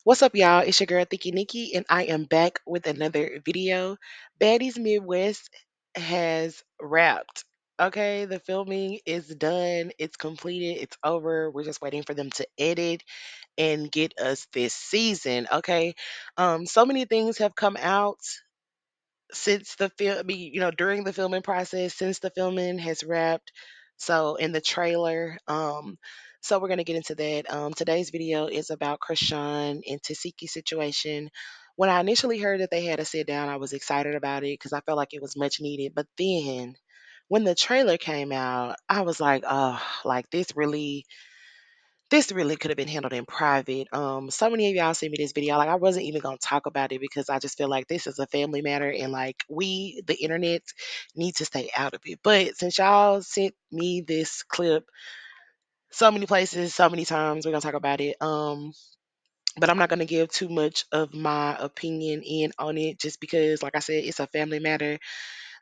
What's up, y'all? It's your girl, Thicky Nikki, and I am back with another video. Baddies Midwest has wrapped. Okay, the filming is done, it's completed, it's over. We're just waiting for them to edit and get us this season. Okay, so many things have come out since the film, during the filming process, since the filming has wrapped. So in the trailer, so we're gonna get into that. Today's video is about Krishan and Tesehki situation. When I initially heard that they had to sit down, I was excited about it because I felt like it was much needed. But then when the trailer came out, I was like, oh, like this really could have been handled in private. So many of y'all sent me this video. Like I wasn't even gonna talk about it because I just feel like this is a family matter and like we, the internet, need to stay out of it. But since y'all sent me this clip so many places, so many times, we're gonna talk about it. But I'm not gonna give too much of my opinion in on it just because, like I said, it's a family matter.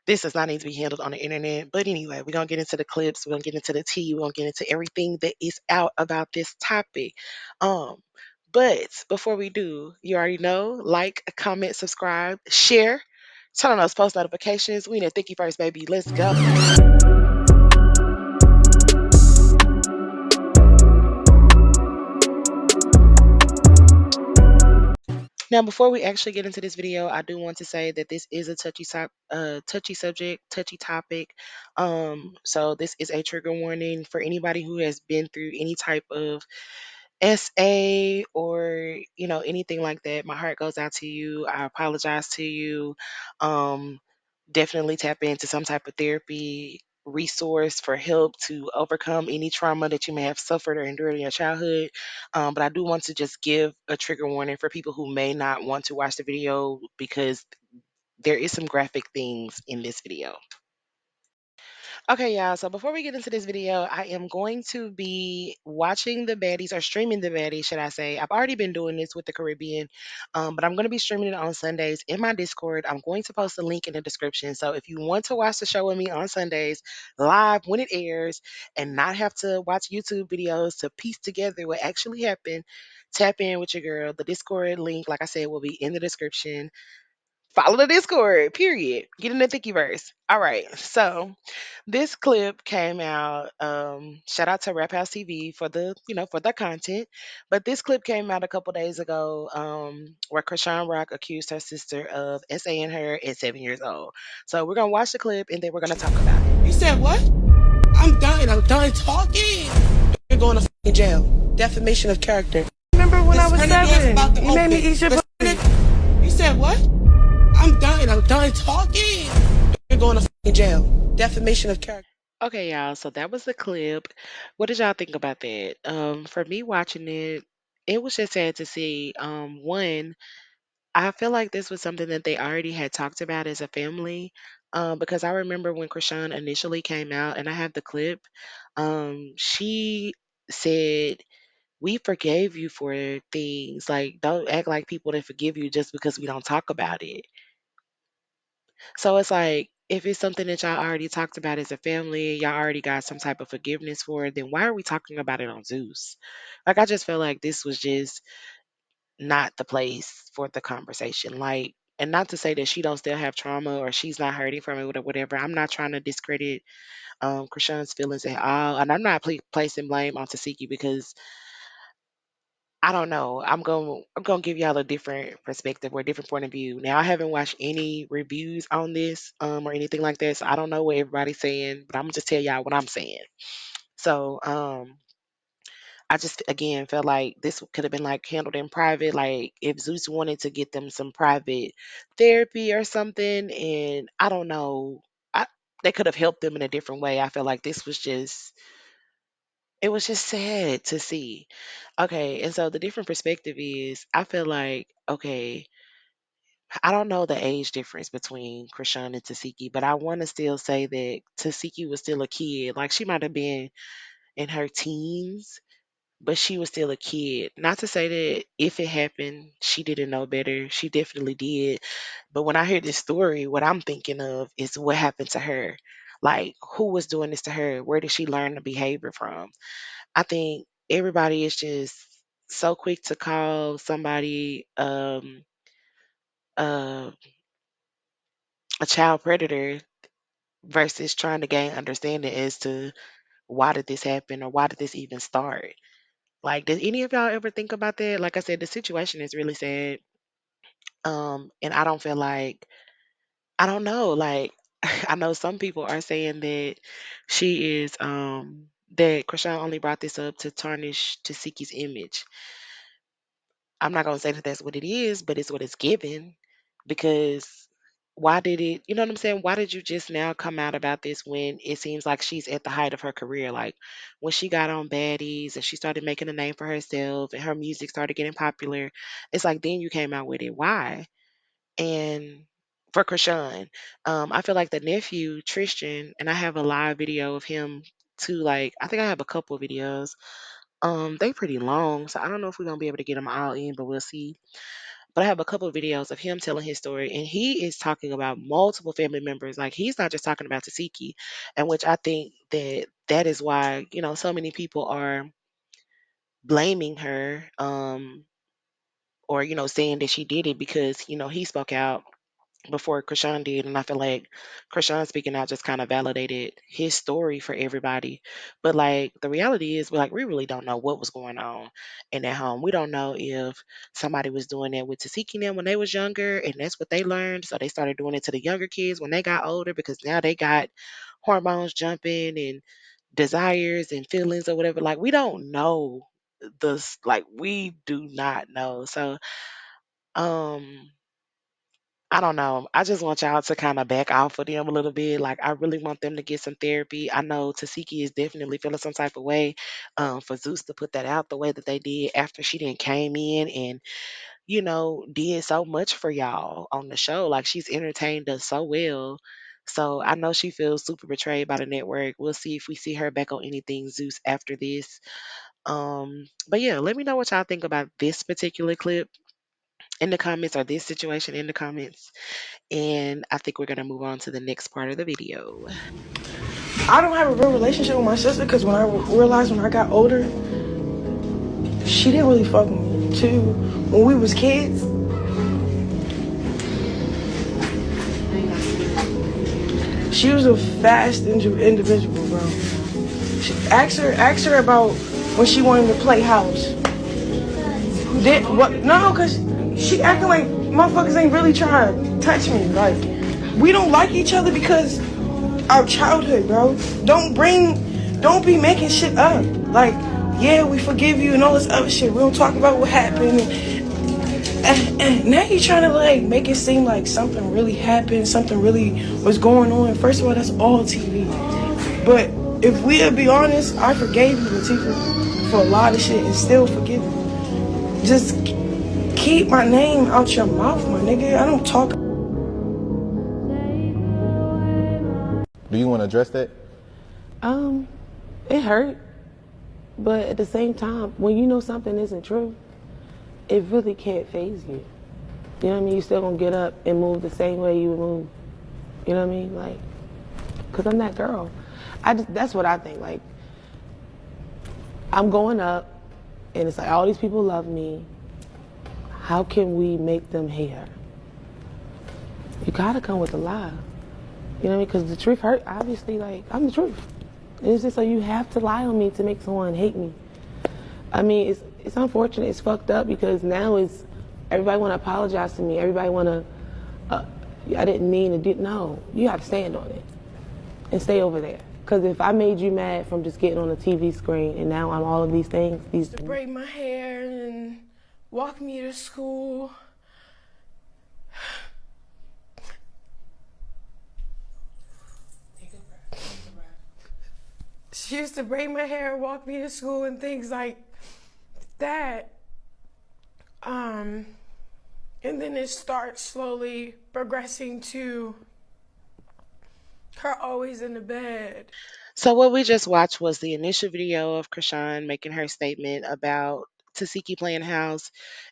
This does not need to be handled on the internet. But anyway, we're gonna get into the clips, we're gonna get into the tea, we're gonna get into everything that is out about this topic. Um, but before we do, you already know, like, comment, subscribe, share, turn on those post notifications. We need to thank you first, baby. Let's go. Now, before we actually get into this video, I do want to say that this is a touchy subject, touchy topic. So this is a trigger warning for anybody who has been through any type of SA or anything like that. My heart goes out to you. I apologize to you. Um, Definitely tap into some type of therapy resource for help to overcome any trauma that you may have suffered or endured in your childhood. But I do want to just give a trigger warning for people who may not want to watch the video because there is some graphic things in this video. Okay, y'all. So before we get into this video, I am going to be watching the baddies or streaming the baddies, should I say. I've already been doing this with the Caribbean, but I'm going to be streaming it on Sundays in my Discord. I'm going to post a link in the description. So if you want to watch the show with me on Sundays live when it airs and not have to watch YouTube videos to piece together what actually happened, tap in with your girl. The Discord link, like I said, will be in the description. Follow the Discord, period. Get in the Thingiverse. All right. So this clip came out. Shout out to Rap House TV for for the content. But this clip came out a couple days ago, where Krishan Rock accused her sister of SAing her at 7 years old. So we're gonna watch the clip and then we're gonna talk about it. You said what? I'm done. I'm done talking. You're going to fucking jail. Defamation of character. Remember when I was This door is about to 7? You made me open. eat your This- You said what? I'm done. I'm done talking. You're going to fucking jail. Defamation of character. Okay, y'all. So that was the clip. What did y'all think about that? For me watching it, it was just sad to see. One, I feel like this was something that they already had talked about as a family, because I remember when Krishan initially came out, and I have the clip. She said, "We forgave you for things. Like, don't act like people didn't forgive you just because we don't talk about it." So it's like, if it's something that y'all already talked about as a family, y'all already got some type of forgiveness for it, then why are we talking about it on Zeus? Like, I just feel like this was just not the place for the conversation. Like, and not to say that she don't still have trauma or she's not hurting from it or whatever. I'm not trying to discredit Krishan's feelings at all, and I'm not placing blame on Tasiki because I don't know. I'm gonna give y'all a different perspective or a different point of view. Now, I haven't watched any reviews on this or anything like that, so I don't know what everybody's saying, but I'm gonna just tell y'all what I'm saying. So, I just again felt like this could have been like handled in private. Like if Zeus wanted to get them some private therapy or something, and I don't know, I they could have helped them in a different way. I feel like this was just it was just sad to see. Okay, and so the different perspective is I feel like okay, I don't know the age difference between Krishan and Tasiki, but I want to still say that Tasiki was still a kid. Like she might have been in her teens, but she was still a kid. Not to say that if it happened, she didn't know better. She definitely did. But when I hear this story, what I'm thinking of is what happened to her. Like, who was doing this to her? Where did she learn the behavior from? I think everybody is just so quick to call somebody uh, a child predator versus trying to gain understanding as to why did this happen or why did this even start? Like, did any of y'all ever think about that? Like I said, the situation is really sad. And I don't feel like I don't know. Like, I know some people are saying that she is that Krishan only brought this up to tarnish Taseki's image. I'm not gonna say that that's what it is, but it's what it's given. Because why did it? You know what I'm saying? Why did you just now come out about this when it seems like she's at the height of her career? Like when she got on Baddies and she started making a name for herself and her music started getting popular, it's like then you came out with it. Why? And for Krishan, I feel like the nephew Tristan, and I have a live video of him too. Like I think I have a couple videos. They pretty long, so I don't know if we're gonna be able to get them all in, but we'll see. But I have a couple of videos of him telling his story, and he is talking about multiple family members. Like he's not just talking about Tasiki, and which I think that that is why so many people are blaming her, or saying that she did it because he spoke out before Krishan did, and I feel like Krishan speaking out just kind of validated his story for everybody. But like the reality is, we really don't know what was going on in that home. We don't know if somebody was doing that with Tasiki and them when they was younger, and that's what they learned, so they started doing it to the younger kids when they got older because now they got hormones jumping and desires and feelings or whatever. Like we don't know this. Like we do not know. So um I don't know. I just want y'all to kind of back off of them a little bit. Like, I really want them to get some therapy. I know Tasiki is definitely feeling some type of way. For Zeus to put that out the way that they did after she didn't came in and did so much for y'all on the show. Like, she's entertained us so well. So I know she feels super betrayed by the network. We'll see if we see her back on anything Zeus after this. But yeah, let me know what y'all think about this particular clip in the comments or this situation in the comments. And I think we're going to move on to the next part of the video. I don't have a real relationship with my sister because when I realized when I got older, she didn't really fuck with me too. When we was kids, she was a fast individual, bro. Ask her about when she wanted to play house. Did what? No, cause she acting like motherfuckers ain't really trying to touch me. Like we don't like each other because our childhood, bro. Don't be making shit up. Like, yeah, we forgive you and all this other shit. We don't talk about what happened. And now you're trying to like make it seem like something really happened, something really was going on. First of all, that's all TV. But if we'll be honest, I forgave you, Latifah, for a lot of shit and still forgive you. Just keep my name out your mouth, my nigga. I don't talk. Do you want to address that? Um, it hurt, but at the same time, when you know something isn't true, it really can't phase you. You know what I mean? You still gonna get up and move the same way you would move. You know what I mean? Like, cause I'm that girl. That's what I think. Like, I'm going up, and it's like all these people love me. How can we make them hate her? You gotta come with a lie. You know what I mean? Because the truth hurt. Obviously, like I'm the truth. And it's just so you have to lie on me to make someone hate me. I mean, it's unfortunate. It's fucked up because now it's everybody want to apologize to me. Everybody want to. I didn't mean to do. No, you have to stand on it and stay over there. Because if I made you mad from just getting on a TV screen and now I'm all of these things, Braid my hair and walk me to school. She used to braid my hair, walk me to school, and things like that. And then it starts slowly progressing to her always in the bed. So what we just watched was the initial video of Krishan making her statement about Tesehki playing house,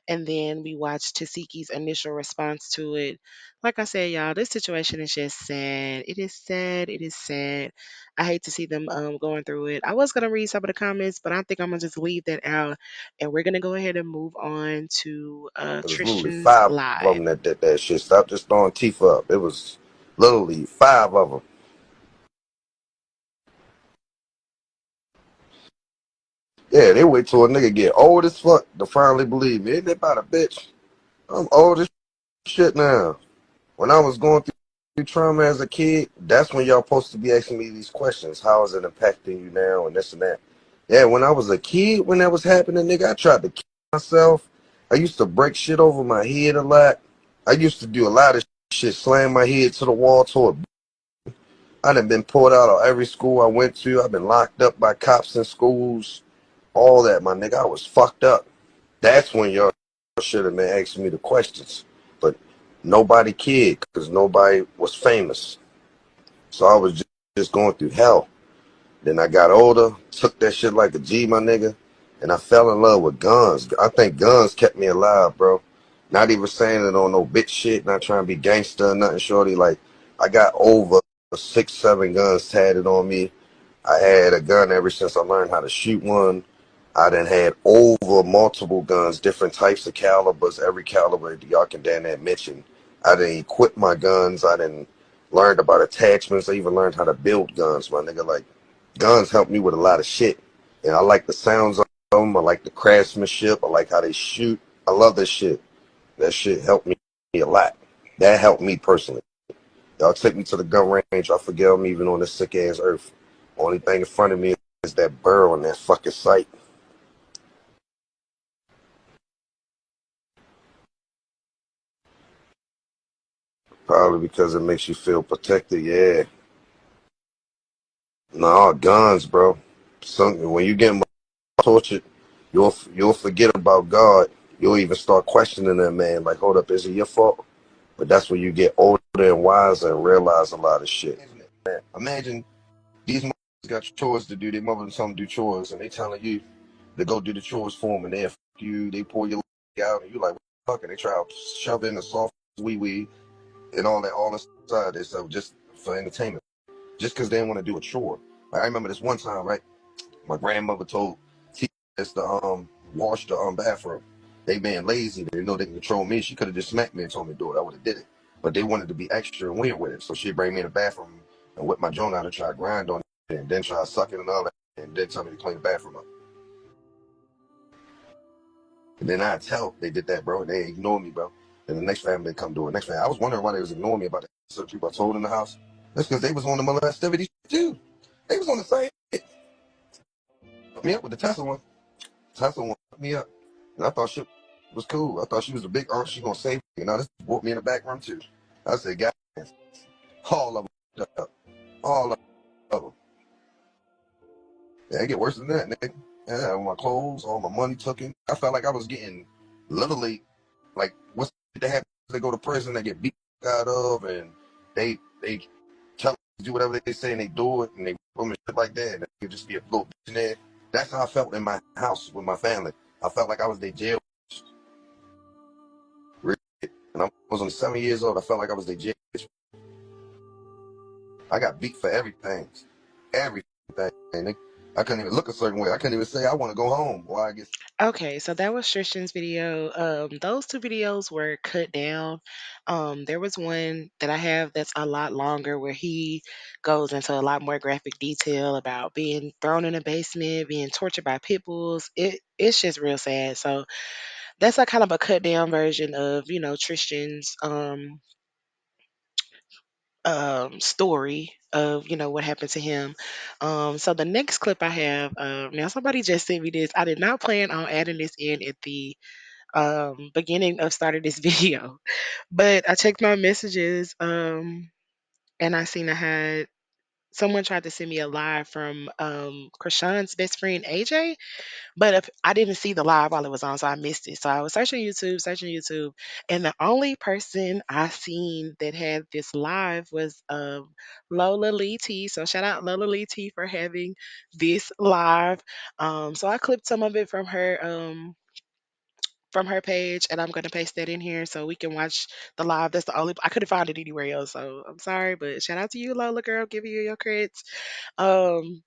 and then we watched Teseki's initial response to it. Like I said, y'all, this situation is just sad. It is sad. It is sad. I hate to see them going through it. I was gonna read some of the comments, but I think I'm gonna just leave that out, and we're gonna go ahead and move on to It was literally Tristan's five of live. them that did that shit. Stop just throwing teeth up. It was literally five of them. Yeah, they wait till a nigga get old as fuck to finally believe me. Ain't that about a bitch? I'm old as shit now. When I was going through trauma as a kid, that's when y'all supposed to be asking me these questions. How is it impacting you now and this and that? Yeah, when I was a kid, when that was happening, nigga, I tried to kill myself. I used to break shit over my head a lot. I used to do a lot of shit, slam my head to the wall till I done been pulled out of every school I went to. I've been locked up by cops in schools. All that, my nigga. I was fucked up. That's when y'all should have been asking me the questions. But nobody cared because nobody was famous. So I was just going through hell. Then I got older, took that shit like a G, my nigga, and I fell in love with guns. I think guns kept me alive, bro. Not even saying it on no bitch shit, not trying to be gangster or nothing, shorty. Like, I got over 6, 7 guns tatted on me. I had a gun ever since I learned how to shoot one. I done had over multiple guns, different types of calibers, every caliber y'all can damn that mention. I done equipped my guns. I done learned about attachments. I even learned how to build guns, my nigga. Like, guns help me with a lot of shit. And I like the sounds of them. I like the craftsmanship. I like how they shoot. I love this shit. That shit helped me a lot. That helped me personally. Y'all take me to the gun range. I forget I'm even on this sick ass earth. Only thing in front of me is that burr on that fucking site. Probably because it makes you feel protected. Yeah. Nah, guns, bro. Something when you get tortured, you'll forget about God. You'll even start questioning that man. Like, hold up, is it your fault? But that's when you get older and wiser and realize a lot of shit. Imagine these mothers got chores to do. Their mother and some do chores, and they telling you to go do the chores for them, and they fuck you. They pull your leg out, and you like, what the fuck? And they try to shove in the soft wee wee and all that, all inside this stuff just for entertainment, just because they didn't want to do a chore. Like, I remember this one time, right? My grandmother told us to wash the bathroom. They being lazy, they know they can control me. She could have just smacked me and told me to do it. I would have did it. But they wanted to be extra weird with it. So she'd bring me in the bathroom and whip my joint out and try to grind on it and then try to suck it and all that and then tell me to clean the bathroom up. And then I'd tell they did that, bro, and they ignored me, bro. And the next family come do it. Next family, I was wondering why they was ignoring me about the certain people I told in the house. That's because they was on the molestivity too. They was on the same shit. Hooked me up with the Tesla one. Tesla one hooked me up. And I thought shit was cool. I thought she was a big aunt. She gonna save me. You know, this brought me in the back room too. I said, guys, all of them, all of them. Yeah, it get worse than that, nigga. Yeah, all my clothes, all my money taken. I felt like I was getting literally like what's they have they go to prison, they get beat out of, and they tell them to do whatever they say and they do it and they boom and shit like that. And it just be a little bitch in there. That's how I felt in my house with my family. I felt like I was their jail. And I was only 7 years old. I felt like I was their jail. I got beat for everything. Everything. I couldn't even look a certain way. I couldn't even say I want to go home. Well, I guess Okay, so that was Tristan's video. Those two videos were cut down. There was one that I have that's a lot longer where he goes into a lot more graphic detail about being thrown in a basement, being tortured by pit bulls. It's just real sad. So that's a kind of a cut down version of Tristan's story of what happened to him. So the next clip I have, now somebody just sent me this. I did not plan on adding this in at the beginning of starting this video, but I checked my messages, and I seen I had someone tried to send me a live from Krishan's best friend AJ, but if I didn't see the live while it was on, so I missed it. So I was searching YouTube, and the only person I seen that had this live was Lola Lee T. So shout out Lola Lee T for having this live. So I clipped some of it from her from her page, and I'm gonna paste that in here so we can watch the live. That's the only I couldn't find it anywhere else, so I'm sorry, but shout out to you, Lola girl, giving you your creds. Um,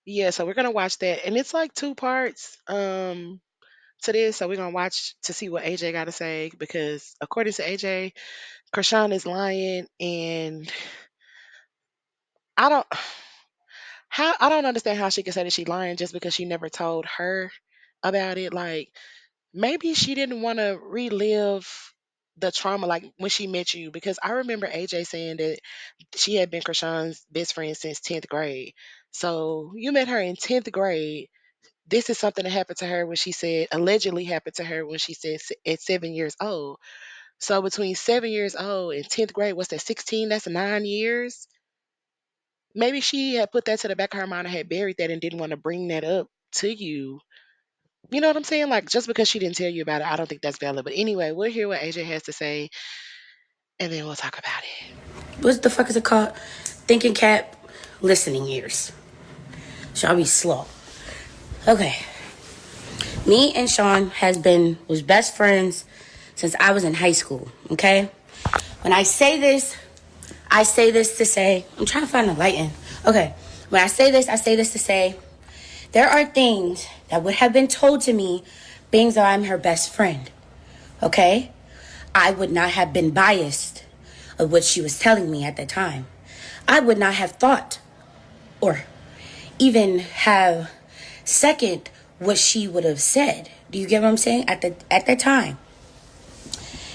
yeah, so we're gonna watch that, and it's like two parts to this. So we're gonna watch to see what AJ got to say because according to AJ, Krishan is lying, and I don't. How I don't understand how she can say that she lying just because she never told her about it. Like maybe she didn't want to relive the trauma like when she met you because I remember AJ saying that she had been Krishan's best friend since 10th grade. So you met her in 10th grade. This is something that happened to her when she said allegedly happened to her when she said at 7 years old. So between 7 years old and 10th grade, what's that, 16? That's 9 years. Maybe she had put that to the back of her mind and had buried that and didn't want to bring that up to you. You know what I'm saying? Like just because she didn't tell you about it, I don't think that's valid. But anyway, we'll hear what AJ has to say and then we'll talk about it. What the fuck is it called? Thinking cap, listening ears. Shall be slow. Okay. Me and Sean was best friends since I was in high school. Okay. When I say this to say I'm trying to find the light in. Okay. When I say this to say there are things that would have been told to me, being that I'm her best friend. Okay? I would not have been biased of what she was telling me at the time. I would not have thought or even have second what she would have said. Do you get what I'm saying? At the time.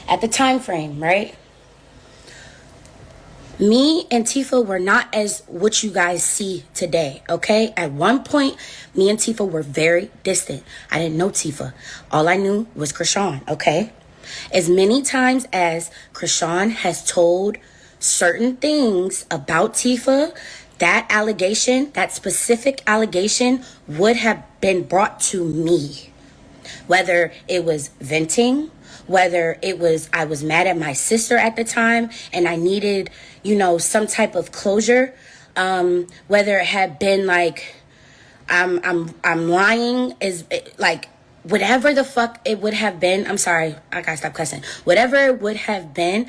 At the time frame, right? Me and Tifa were not as what you guys see today, okay? At one point, me and Tifa were very distant. I didn't know Tifa. All I knew was Krishan, okay? As many times as Krishan has told certain things about Tifa, that specific allegation would have been brought to me. Whether it was venting, whether it was I was mad at my sister at the time and I needed, some type of closure, whether it had been like I'm lying is like whatever the fuck it would have been. I'm sorry, I gotta stop cussing. Whatever it would have been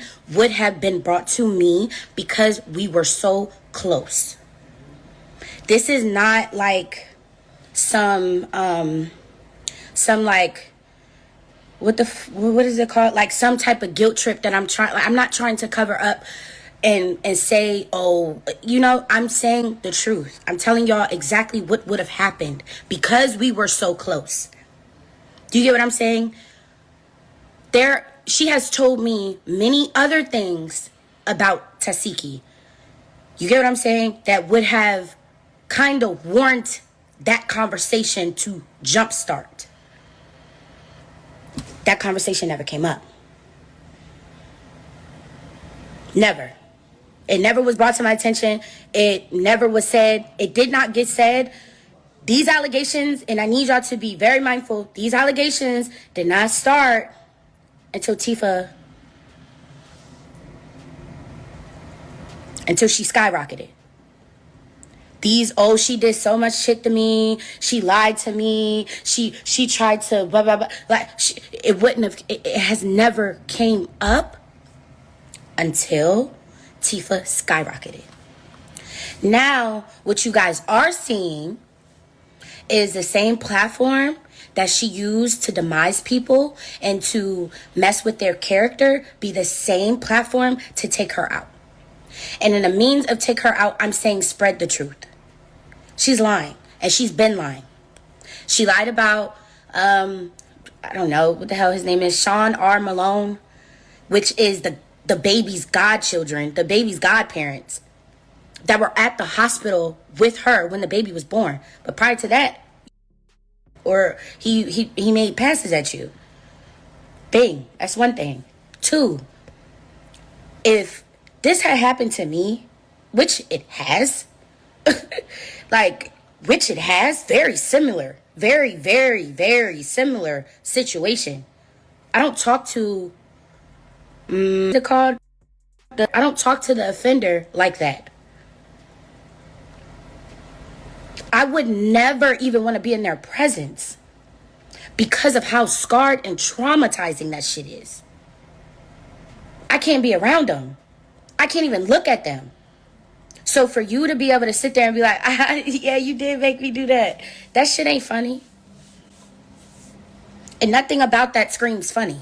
brought to me because we were so close. This is not like some like what is it called? Like some type of guilt trip that I'm not trying to cover up and say, oh, I'm saying the truth. I'm telling y'all exactly what would have happened because we were so close. Do you get what I'm saying? She has told me many other things about Tesehki. You get what I'm saying? That would have kind of warrant that conversation to jumpstart. That conversation never came up. Never. It never was brought to my attention. It never was said. It did not get said. These allegations, and I need y'all to be very mindful, these allegations did not start until she skyrocketed. She did so much shit to me. She lied to me. She tried to blah, blah, blah. Like, it has never came up until Tifa skyrocketed. Now, what you guys are seeing is the same platform that she used to demise people and to mess with their character be the same platform to take her out. And in the means of take her out, I'm saying spread the truth. She's lying, and she's been lying. She lied about, I don't know what the hell his name is, Sean R. Malone, which is the baby's godchildren, the baby's godparents that were at the hospital with her when the baby was born. But prior to that, or he made passes at you. Bing, that's one thing. Two, if this had happened to me, which it has, very similar, very, very, very similar situation. I don't talk to I don't talk to the offender like that. I would never even want to be in their presence. because of how scarred and traumatizing that shit is. I can't be around them. I can't even look at them. So for you to be able to sit there and be like, yeah, you did make me do that. That shit ain't funny. And nothing about that screams funny.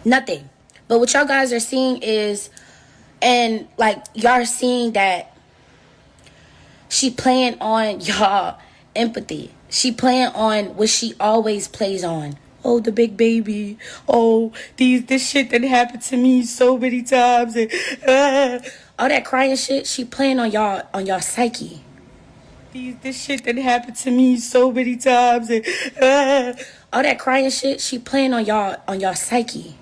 Nothing. But what y'all guys are seeing is, and like y'all are seeing that she playing on y'all empathy. She playing on what she always plays on. Oh, the big baby. Oh, this shit that happened to me so many times, and all that crying shit. She playing on y'all psyche. This shit that happened to me so many times, and all that crying shit. She playing on y'all psyche.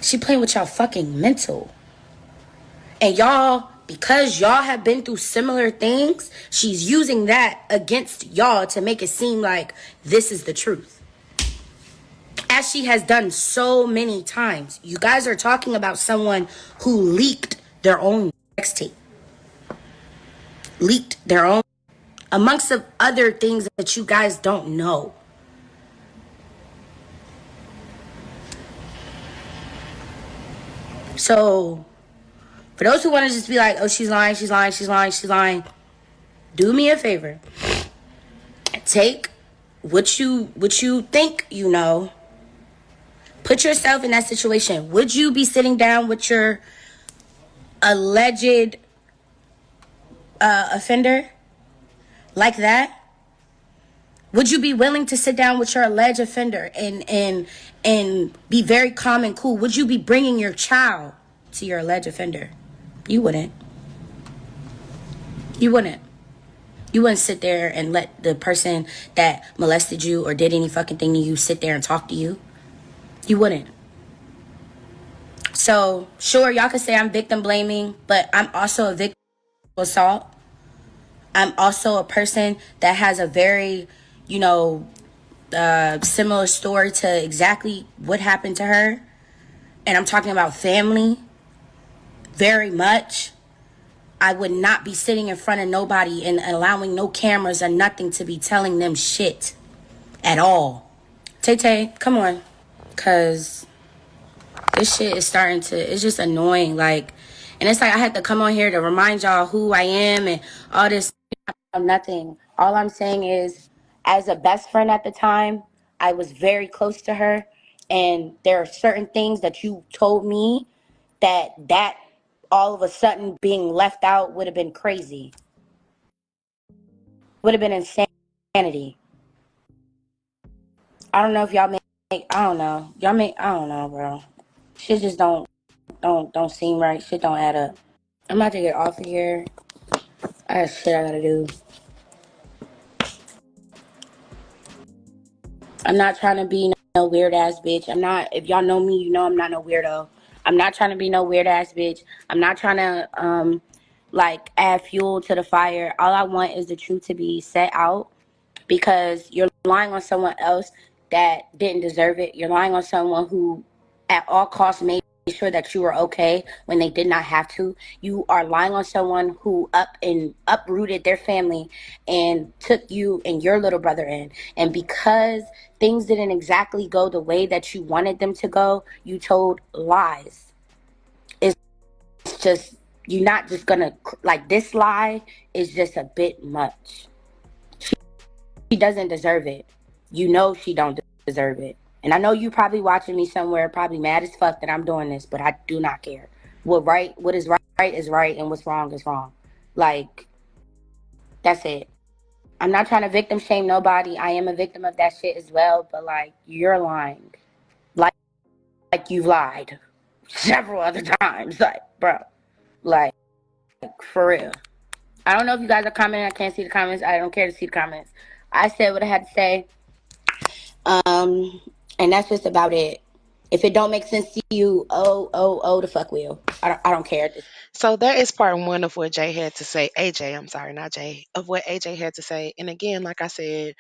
She playing with y'all fucking mental. And y'all, because y'all have been through similar things, she's using that against y'all to make it seem like this is the truth. As she has done so many times. You guys are talking about someone who leaked their own sex tape. Leaked their own, amongst of other things that you guys don't know. So, for those who want to just be like, oh, she's lying, she's lying, she's lying, she's lying, do me a favor. Take what you think you know. Put yourself in that situation. Would you be sitting down with your alleged offender like that? Would you be willing to sit down with your alleged offender and be very calm and cool? Would you be bringing your child to your alleged offender? You wouldn't. You wouldn't. You wouldn't sit there and let the person that molested you or did any fucking thing to you sit there and talk to you. You wouldn't. So, sure, y'all could say I'm victim blaming, but I'm also a victim of assault. I'm also a person that has a very, you know, similar story to exactly what happened to her. And I'm talking about family very much. I would not be sitting in front of nobody and allowing no cameras or nothing to be telling them shit at all. Tay Tay, come on. Because this shit is starting to, it's just annoying. Like, and it's like I had to come on here to remind y'all who I am and all this. Nothing. All I'm saying is, as a best friend at the time, I was very close to her. And there are certain things that you told me that all of a sudden being left out would have been crazy. Would have been insanity. I don't know if y'all make, I don't know. Y'all make, I don't know, bro. Shit just don't seem right. Shit don't add up. I'm about to get off of here. I have shit I gotta do. I'm not trying to be no weird ass bitch. I'm not, if y'all know me, you know I'm not no weirdo. I'm not trying to be no weird ass bitch. I'm not trying to like add fuel to the fire. All I want is the truth to be set out, because you're lying on someone else that didn't deserve it. You're lying on someone who at all costs made sure that you were okay when they did not have to. You are lying on someone who uprooted their family and took you and your little brother in. And because things didn't exactly go the way that you wanted them to go, you told lies. It's just, you're not just gonna, like, this lie is just a bit much. She doesn't deserve it. You know she don't deserve it. And I know you probably watching me somewhere, probably mad as fuck that I'm doing this, but I do not care. What is right is right, and what's wrong is wrong. Like, that's it. I'm not trying to victim shame nobody. I am a victim of that shit as well, but like, you're lying. Like you've lied several other times. Like, bro. Like, for real. I don't know if you guys are commenting. I can't see the comments. I don't care to see the comments. I said what I had to say. And that's just about it. If it don't make sense to you, oh, the fuck will. I don't care. So that is part one of what Jay had to say. AJ, I'm sorry, not Jay, of what AJ had to say. And again, like I said,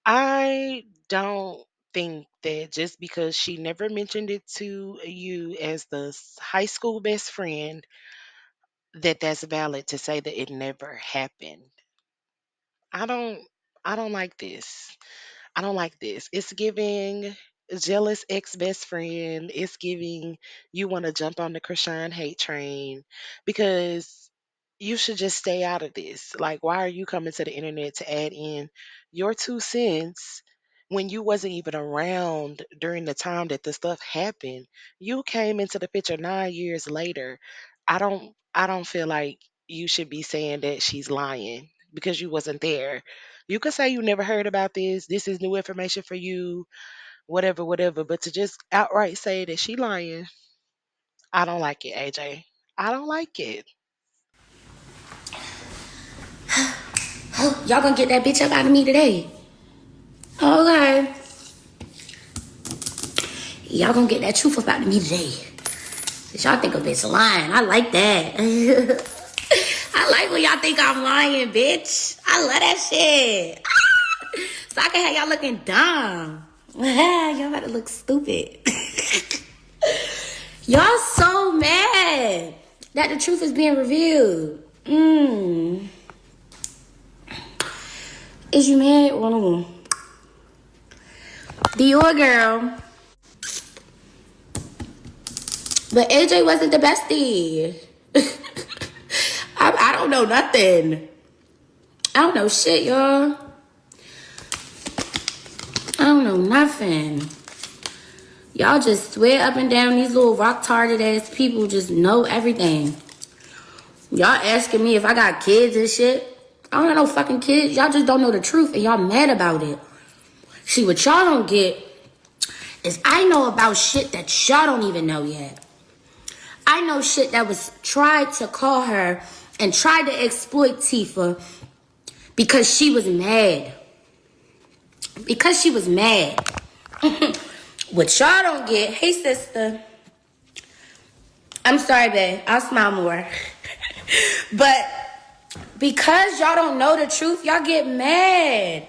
I don't think that just because she never mentioned it to you as the high school best friend, that that's valid to say that it never happened. I don't. I don't like this. I don't like this. It's giving jealous ex best friend. It's giving you want to jump on the Krishan hate train because you should just stay out of this. Like, why are you coming to the internet to add in your 2 cents when you wasn't even around during the time that the stuff happened? You came into the picture 9 years later. I don't feel like you should be saying that she's lying because you wasn't there. You could say you never heard about this. This is new information for you, whatever, whatever. But to just outright say that she lying, I don't like it, AJ. I don't like it. Y'all gonna get that bitch up out of me today. Okay. Y'all gonna get that truth up out of me today. Cause y'all think a bitch lying. I like that. I like when y'all think I'm lying, bitch. I love that shit. So I can have y'all looking dumb. Y'all about to look stupid. Y'all so mad that the truth is being revealed. Is you mad? Well, Dior girl. But AJ wasn't the bestie. I don't know nothing. I don't know shit, y'all. I don't know nothing. Y'all just swear up and down these little rock-tarded ass people just know everything. Y'all asking me if I got kids and shit. I don't got no fucking kids. Y'all just don't know the truth and y'all mad about it. See, what y'all don't get is I know about shit that y'all don't even know yet. I know shit that was tried to call her and tried to exploit Tifa because she was mad. Because she was mad. What y'all don't get, hey sister. I'm sorry, babe. I'll smile more. But because y'all don't know the truth, y'all get mad.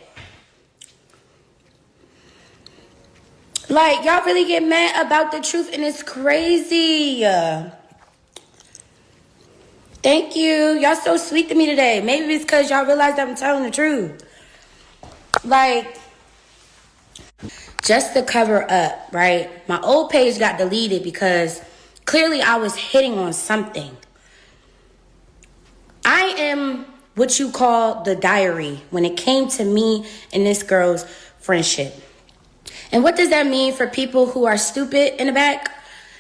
Like, y'all really get mad about the truth, and it's crazy. Thank you. Y'all so sweet to me today. Maybe it's because y'all realize that I'm telling the truth. Like, just to cover up, right? My old page got deleted because clearly I was hitting on something. I am what you call the diary when it came to me and this girl's friendship. And what does that mean for people who are stupid in the back?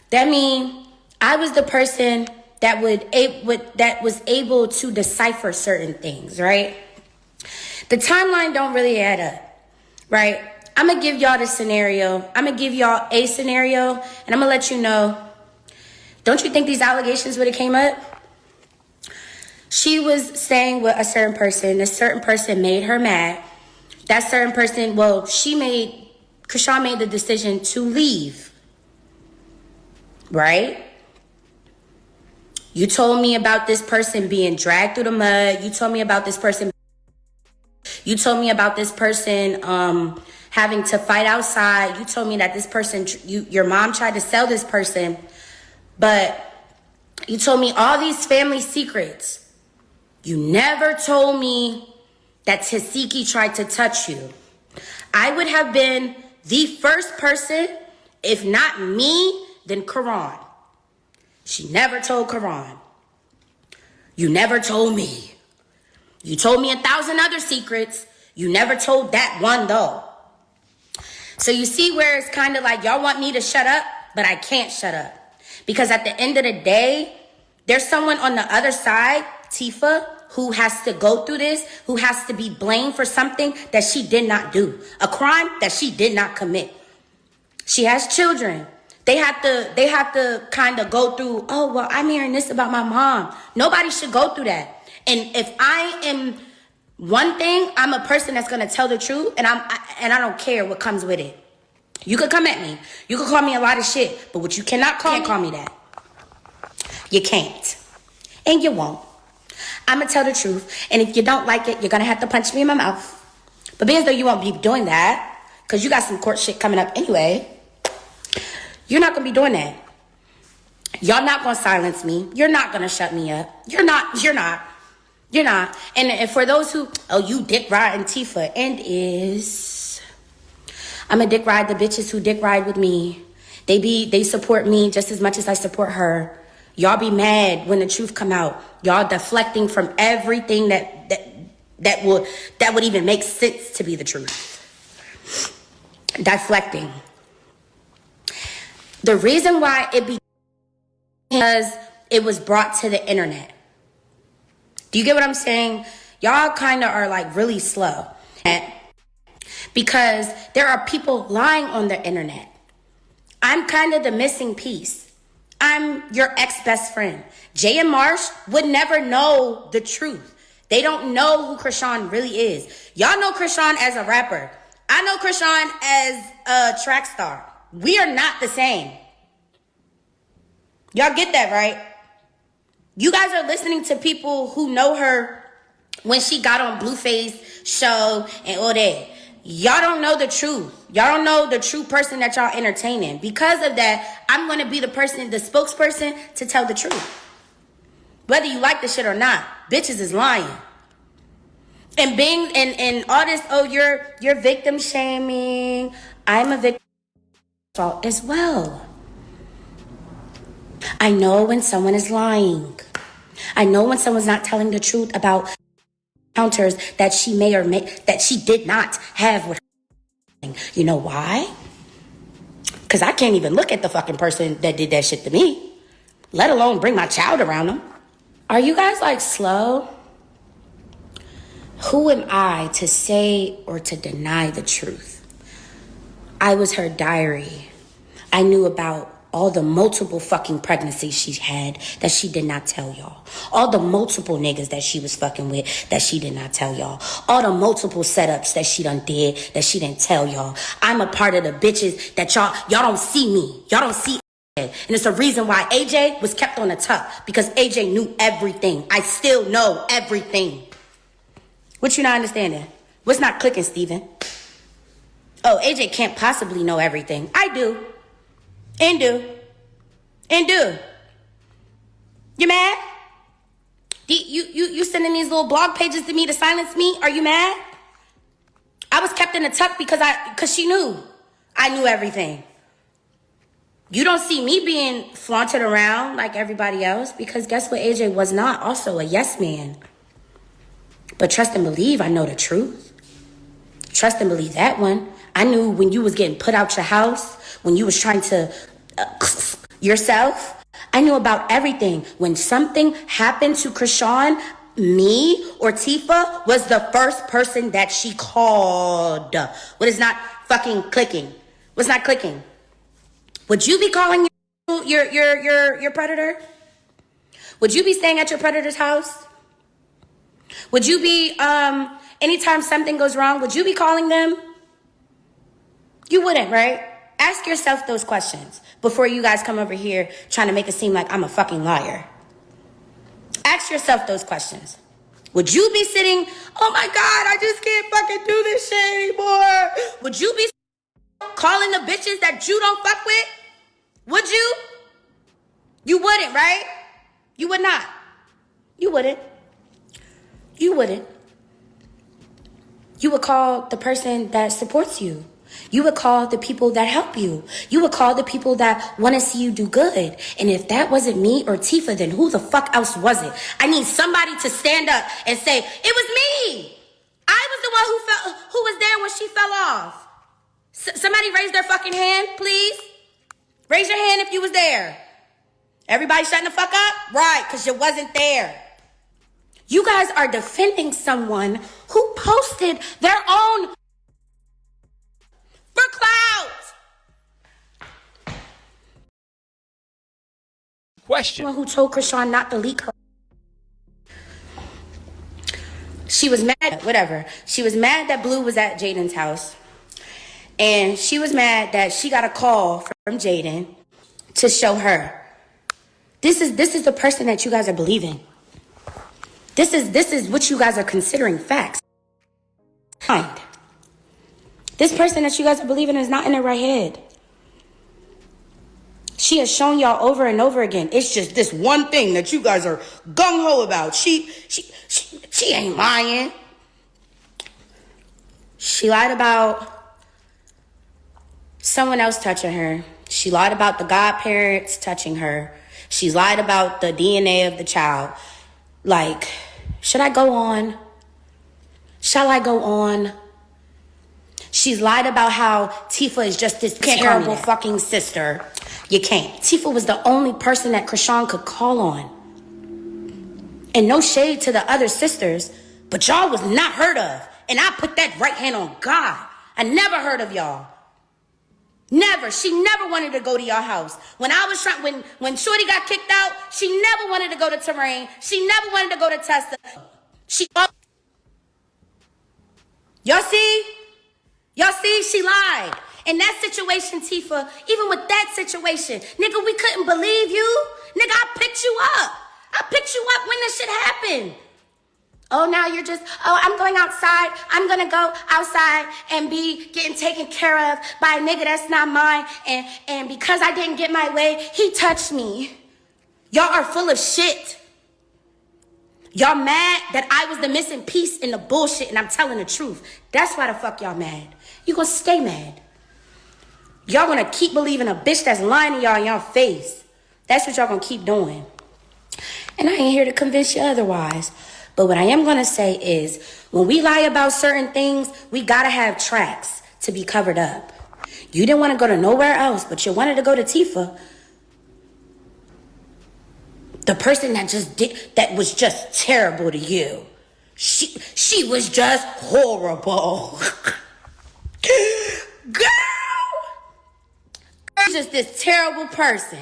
That means I was the person that was able to decipher certain things, right? The timeline don't really add up, right? I'm going to give y'all the scenario. I'm going to give y'all a scenario, and I'm going to let you know, don't you think these allegations would have came up? She was staying with a certain person. This certain person made her mad. That certain person, Krishan made the decision to leave, right? You told me about this person being dragged through the mud. You told me about this person having to fight outside. You told me that this person, your mom tried to sell this person, but you told me all these family secrets. You never told me that Tesehki tried to touch you. I would have been the first person, if not me, then Karan. She never told Karan. You never told me. You told me 1,000 other secrets. You never told that one though. So you see where it's kind of like y'all want me to shut up, but I can't shut up. Because at the end of the day, there's someone on the other side, Tifa, who has to go through this, who has to be blamed for something that she did not do. A crime that she did not commit. She has children. They have to kind of go through, oh, well, I'm hearing this about my mom. Nobody should go through that. And if I am one thing, I'm a person that's going to tell the truth, and I don't care what comes with it. You could come at me. You could call me a lot of shit, but what you can't call me that. You can't. And you won't. I'm going to tell the truth. And if you don't like it, you're going to have to punch me in my mouth. But being as though you won't be doing that, because you got some court shit coming up anyway, you're not going to be doing that. Y'all not going to silence me. You're not going to shut me up. You're not. You're not. And for those who, oh, you dick riding Tifa, and is, I'm a dick ride the bitches who dick ride with me. They support me just as much as I support her. Y'all be mad when the truth come out. Y'all deflecting from everything that would even make sense to be the truth. Deflecting. The reason why it be because it was brought to the internet. Do you get what I'm saying? Y'all kind of are like really slow. Because there are people lying on the internet. I'm kind of the missing piece. I'm your ex-best friend. Jay and Marsh would never know the truth. They don't know who Chrisean really is. Y'all know Chrisean as a rapper. I know Chrisean as a track star. We are not the same. Y'all get that, right? You guys are listening to people who know her when she got on Blueface show and all that. Y'all don't know the truth. Y'all don't know the true person that y'all entertaining. Because of that, I'm going to be the spokesperson to tell the truth. Whether you like the shit or not, bitches is lying. And being and all this, oh, you're victim shaming. I'm a victim as well. I know when someone is lying. I know when someone's not telling the truth about encounters that she may or may that she did not have with her. You know why? Because I can't even look at the fucking person that did that shit to me, let alone bring my child around them. Are you guys like slow? Who am I to say or to deny the truth? I was her diary. I knew about all the multiple fucking pregnancies she had that she did not tell y'all. All the multiple niggas that she was fucking with that she did not tell y'all. All the multiple setups that she done did that she didn't tell y'all. I'm a part of the bitches that y'all don't see me. Y'all don't see AJ. And it's the reason why AJ was kept on the tuck. Because AJ knew everything. I still know everything. What you not understanding? What's not clicking, Steven? Oh, AJ can't possibly know everything. I do. And do. You mad? You sending these little blog pages to me to silence me? Are you mad? I was kept in the tuck because she knew. I knew everything. You don't see me being flaunted around like everybody else because guess what? AJ was not also a yes man. But trust and believe I know the truth. Trust and believe that one. I knew when you was getting put out your house, when you was trying to yourself, I knew about everything. When something happened to Chrisean, me or Tifa was the first person that she called. What is not fucking clicking? What's not clicking? Would you be calling your predator? Would you be staying at your predator's house? Would you be, anytime something goes wrong, would you be calling them? You wouldn't, right? Ask yourself those questions before you guys come over here trying to make it seem like I'm a fucking liar. Ask yourself those questions. Would you be sitting, oh my God, I just can't fucking do this shit anymore? Would you be calling the bitches that you don't fuck with? Would you? You wouldn't, right? You would not. You wouldn't. You wouldn't. You would call the person that supports you. You would call the people that help you. You would call the people that want to see you do good. And if that wasn't me or Tifa, then who the fuck else was it? I need somebody to stand up and say, it was me. I was the one who was there when she fell off. Somebody raise their fucking hand, please. Raise your hand if you was there. Everybody shutting the fuck up? Right, because you wasn't there. You guys are defending someone who posted their own for clout. Question. Someone who told Chrisean not to leak her. She was mad, whatever. She was mad that Blue was at Jaden's house. And she was mad that she got a call from Jaden to show her. This is the person that you guys are believing. This is what you guys are considering facts. This person that you guys are believing is not in their right head. She has shown y'all over and over again. It's just this one thing that you guys are gung ho about. She ain't lying. She lied about someone else touching her. She lied about the godparents touching her. She's lied about the DNA of the child. Like, should I go on? Shall I go on? She's lied about how Tifa is just this terrible fucking sister. You can't. Tifa was the only person that Krishan could call on. And no shade to the other sisters, but y'all was not heard of. And I put that right hand on God. I never heard of y'all. Never. She never wanted to go to your house. When I was trying, when Shorty got kicked out, she never wanted to go to Terrain. She never wanted to go to Testa. Y'all see? Y'all see? She lied. In that situation, Tifa, even with that situation, nigga, we couldn't believe you. Nigga, I picked you up. I picked you up when this shit happened. Oh, now you're just, oh, I'm going outside. I'm going to go outside and be getting taken care of by a nigga that's not mine. And because I didn't get my way, he touched me. Y'all are full of shit. Y'all mad that I was the missing piece in the bullshit and I'm telling the truth. That's why the fuck y'all mad. You gonna stay mad. Y'all gonna keep believing a bitch that's lying to y'all in y'all face. That's what y'all gonna keep doing. And I ain't here to convince you otherwise. But what I am gonna say is, when we lie about certain things, we gotta have tracks to be covered up. You didn't want to go to nowhere else, but you wanted to go to Tifa. The person that was just terrible to you. She was just horrible. Girl! She's just this terrible person.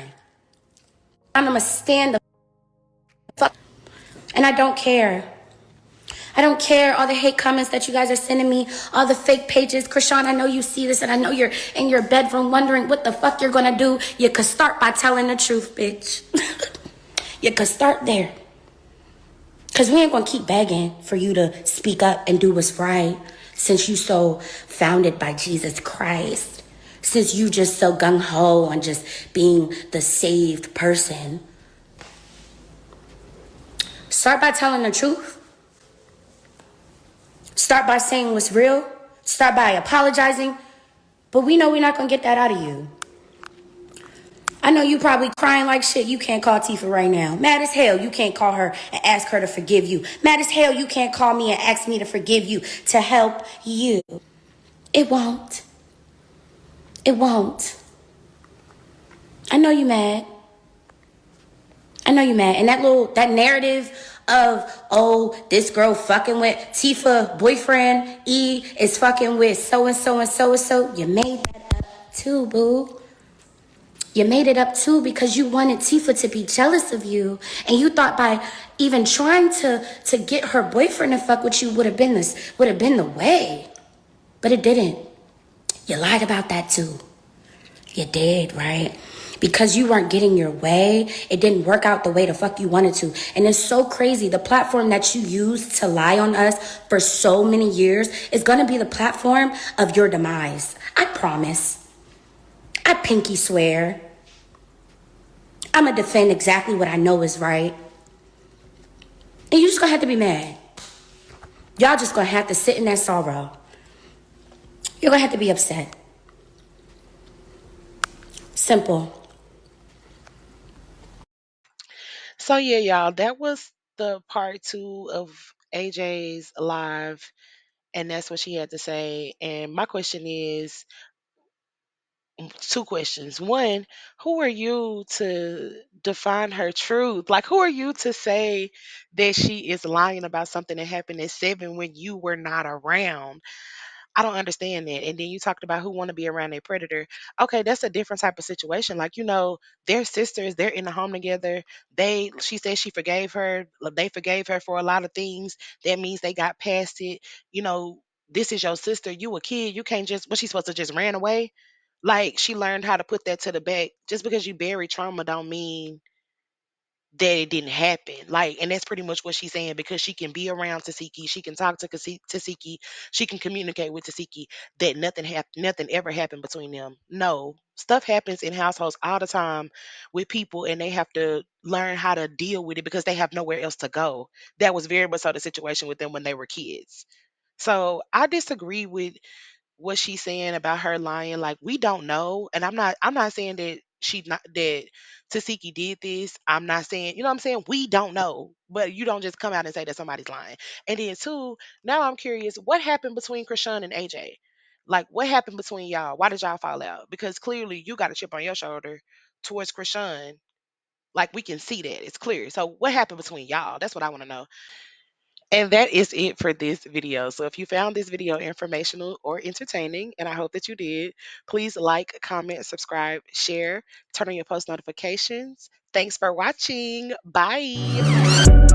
I'm gonna stand the fuck. And I don't care. I don't care all the hate comments that you guys are sending me, all the fake pages. Krishan, I know you see this, and I know you're in your bedroom wondering what the fuck you're gonna do. You could start by telling the truth, bitch. You could start there. Because we ain't gonna keep begging for you to speak up and do what's right, since you so founded by Jesus Christ. Since you just so gung-ho on just being the saved person. Start by telling the truth. Start by saying what's real. Start by apologizing. But we know we're not going to get that out of you. I know you probably crying like shit. You can't call Tifa right now. Mad as hell, you can't call her and ask her to forgive you. Mad as hell, you can't call me and ask me to forgive you, to help you. It won't. It won't. I know you mad. I know you mad. And that narrative of, oh, this girl fucking with Tifa boyfriend E is fucking with so-and-so and so-and-so. You made that up too, boo. You made it up too because you wanted Tifa to be jealous of you. And you thought by even trying to get her boyfriend to fuck with you would have been the way. But it didn't. You lied about that too. You did, right? Because you weren't getting your way, it didn't work out the way the fuck you wanted to. And it's so crazy. The platform that you used to lie on us for so many years is going to be the platform of your demise. I promise. I pinky swear. I'm going to defend exactly what I know is right. And you just going to have to be mad. Y'all just going to have to sit in that sorrow. You're going to have to be upset. Simple. So yeah, y'all, that was the part two of AJ's live, and that's what she had to say. And my question is two questions. One, who are you to define her truth? Like, who are you to say that she is lying about something that happened at 7 when you were not around? I don't understand that. And then you talked about who want to be around a predator. Okay, that's a different type of situation. Like, they're sisters, they're in the home together. She said she forgave her. They forgave her for a lot of things. That means they got past it. You know, this is your sister. You a kid. You can't just what she supposed to just ran away? Like she learned how to put that to the back. Just because you bury trauma don't mean that it didn't happen. Like, and that's pretty much what she's saying, because she can be around Tesehki, she can talk to Tesehki, she can communicate with Tesehki, that nothing ever happened between them. No, stuff happens in households all the time with people, and they have to learn how to deal with it because they have nowhere else to go. That was very much so the situation with them when they were kids. So I disagree with what she's saying about her lying. Like, we don't know, and I'm not saying that she not that Tasiki did this. I'm not saying, what I'm saying, we don't know, but you don't just come out and say that somebody's lying. And then two, now I'm curious, what happened between Krishan and AJ? Like, what happened between y'all? Why did y'all fall out? Because clearly you got a chip on your shoulder towards Krishan. Like, we can see that, it's clear. So what happened between y'all? That's what I want to know. And that is it for this video. So if you found this video informational or entertaining, and I hope that you did, please like, comment, subscribe, share, turn on your post notifications. Thanks for watching. Bye.